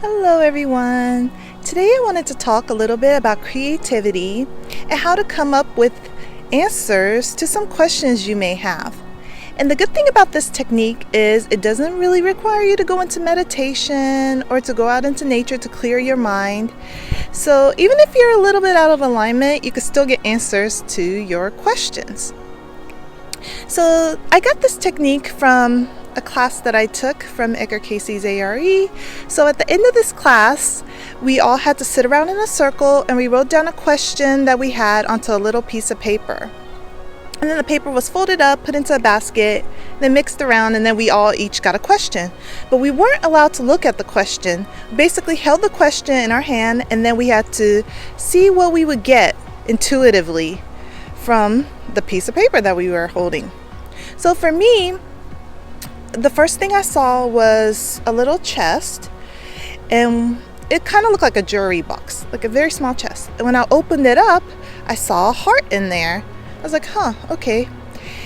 Hello everyone! Today I wanted to talk a little bit about creativity and how to come up with answers to some questions you may have. And the good thing about this technique is it doesn't really require you to go into meditation or to go out into nature to clear your mind. So even if you're a little bit out of alignment, you can still get answers to your questions. So I got this technique from a class that I took from Edgar Cayce's ARE. So at the end of this class, we all had to sit around in a circle and we wrote down a question that we had onto a little piece of paper. And then the paper was folded up, put into a basket, then mixed around, and then we all each got a question. But we weren't allowed to look at the question. We basically held the question in our hand, and then we had to see what we would get intuitively from the piece of paper that we were holding. So for me, the first thing I saw was a little chest, and it kind of looked like a jewelry box, like a very small chest. And when I opened it up, I saw a heart in there. I was like, okay.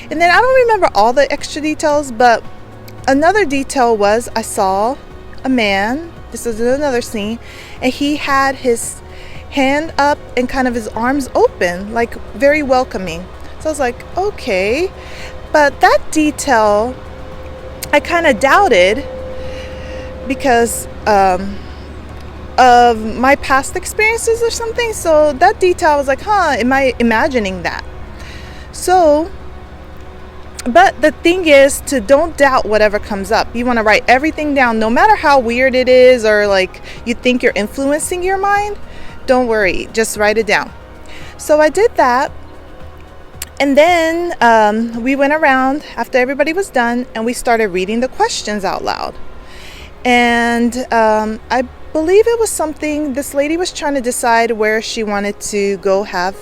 And then I don't remember all the extra details, but another detail was I saw a man, this is another scene, and he had his hand up and kind of his arms open, like very welcoming. So I was like, okay. But that detail I kind of doubted because of my past experiences or something. So that detail, I was like, am I imagining that? So, but the thing is to don't doubt whatever comes up. You want to write everything down, no matter how weird it is or like you think you're influencing your mind. Don't worry, just write it down. So I did that. And then we went around after everybody was done and we started reading the questions out loud. And I believe it was something, this lady was trying to decide where she wanted to go have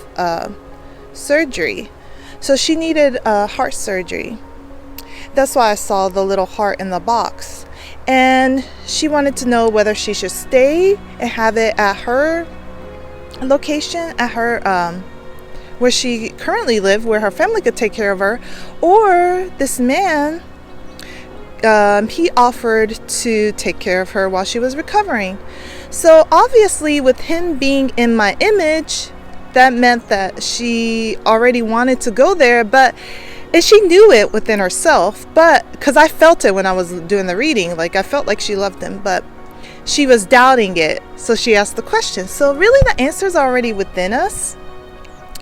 surgery. So she needed heart surgery. That's why I saw the little heart in the box. And she wanted to know whether she should stay and have it at her location, at her where she currently lived, where her family could take care of her, or this man, he offered to take care of her while she was recovering. So obviously with him being in my image, that meant that she already wanted to go there, and she knew it within herself, but because I felt it when I was doing the reading, like I felt like she loved him, but she was doubting it. So she asked the question. So really the answer is already within us,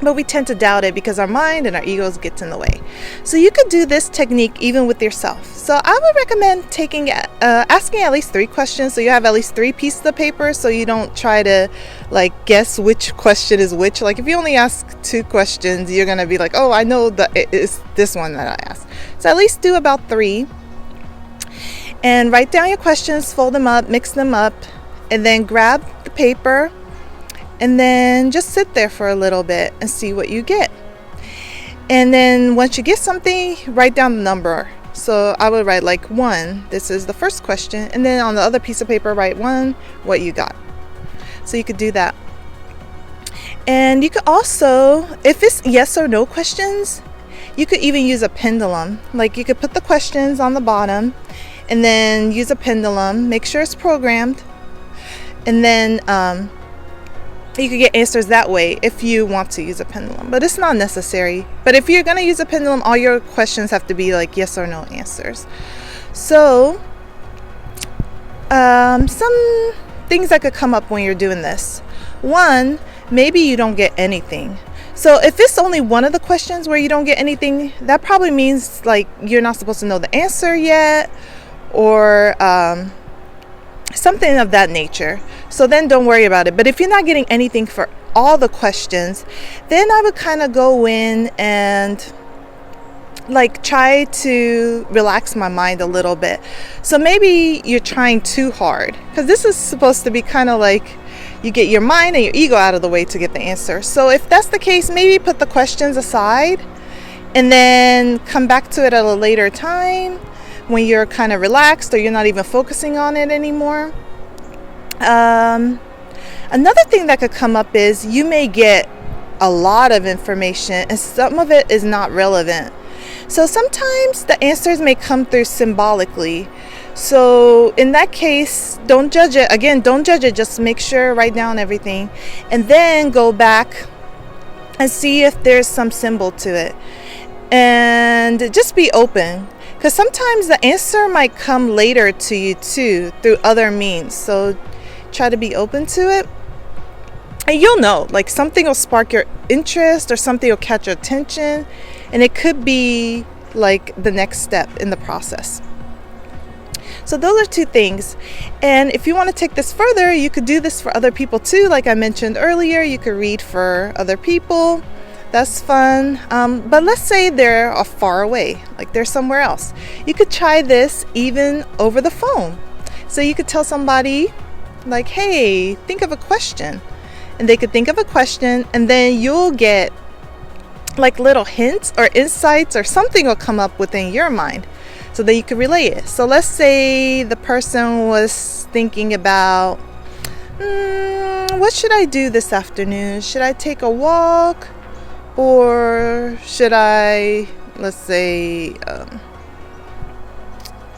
but we tend to doubt it because our mind and our egos gets in the way. So you could do this technique even with yourself. So I would recommend asking at least 3 questions, so you have at least 3 pieces of paper, so you don't try to like guess which question is which. Like if you only ask 2 questions, you're gonna be like, oh, I know that it's this one that I asked. So at least do about 3, and write down your questions, fold them up, mix them up, and then grab the paper. And then just sit there for a little bit and see what you get. And then once you get something, write down the number. So I would write like 1, this is the first question. And then on the other piece of paper, write 1, what you got. So you could do that. And you could also, if it's yes or no questions, you could even use a pendulum. Like you could put the questions on the bottom and then use a pendulum, make sure it's programmed. And then, you could get answers that way if you want to use a pendulum, but it's not necessary. But if you're going to use a pendulum, all your questions have to be like yes or no answers. So some things that could come up when you're doing this. 1, maybe you don't get anything. So if it's only one of the questions where you don't get anything, that probably means like you're not supposed to know the answer yet, or something of that nature. So then don't worry about it. But if you're not getting anything for all the questions, then I would kind of go in and like try to relax my mind a little bit. So maybe you're trying too hard, because this is supposed to be kind of like you get your mind and your ego out of the way to get the answer. So if that's the case, maybe put the questions aside and then come back to it at a later time when you're kind of relaxed or you're not even focusing on it anymore. Another thing that could come up is you may get a lot of information and some of it is not relevant. So sometimes the answers may come through symbolically. So in that case, don't judge it. Again, don't judge it. Just make sure, write down everything, and then go back and see if there's some symbol to it. And just be open, because sometimes the answer might come later to you too through other means. So try to be open to it. And you'll know, like, something will spark your interest or something will catch your attention, and it could be like the next step in the process. So those are two things. And if you want to take this further, you could do this for other people too. Like I mentioned earlier, you could read for other people. That's fun. But let's say they're far away, like they're somewhere else. You could try this even over the phone. So you could tell somebody, like, hey, think of a question. And they could think of a question, and then you'll get like little hints or insights, or something will come up within your mind so that you can relay it. So let's say the person was thinking about, what should I do this afternoon? Should I take a walk? Or should I, let's say,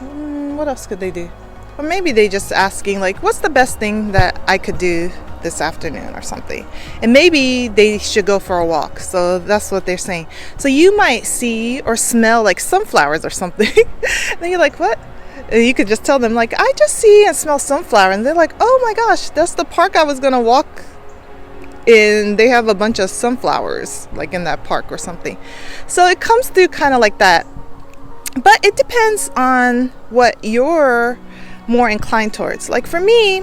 what else could they do? Or maybe they just asking, like, what's the best thing that I could do this afternoon or something? And maybe they should go for a walk. So that's what they're saying. So you might see or smell like sunflowers or something. And then you're like, what? And you could just tell them, like, I just see and smell sunflower. And they're like, oh my gosh, that's the park I was going to walk in. They have a bunch of sunflowers like in that park or something. So it comes through kind of like that. But it depends on what you're more inclined towards. Like for me,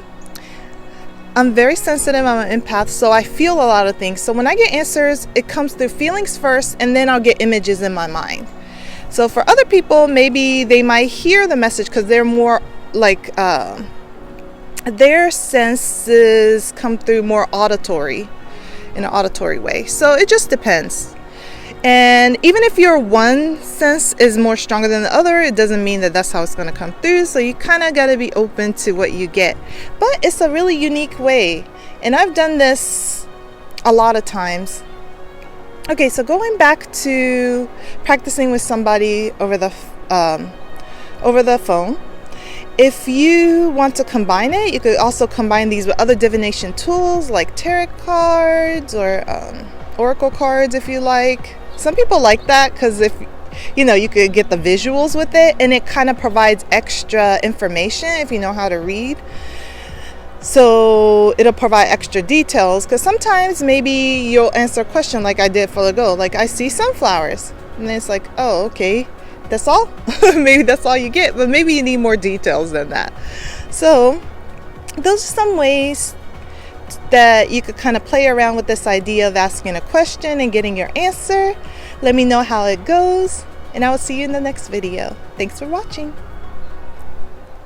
I'm very sensitive. I'm an empath, so I feel a lot of things. So when I get answers, it comes through feelings first, and then I'll get images in my mind. So for other people, maybe they might hear the message because they're more like their senses come through more auditory, in an auditory way. So it just depends. And even if your one sense is more stronger than the other, it doesn't mean that that's how it's going to come through. So you kind of got to be open to what you get. But it's a really unique way. And I've done this a lot of times. Okay, so going back to practicing with somebody over the phone. If you want to combine it, you could also combine these with other divination tools like tarot cards or oracle cards if you like. Some people like that because if you could get the visuals with it, and it kind of provides extra information if you know how to read. So it'll provide extra details, because sometimes maybe you'll answer a question like I did for the go, like I see sunflowers, and then it's like, oh, okay, that's all. Maybe that's all you get, but maybe you need more details than that. So those are some ways that you could kind of play around with this idea of asking a question and getting your answer. Let me know how it goes, and I will see you in the next video. Thanks for watching.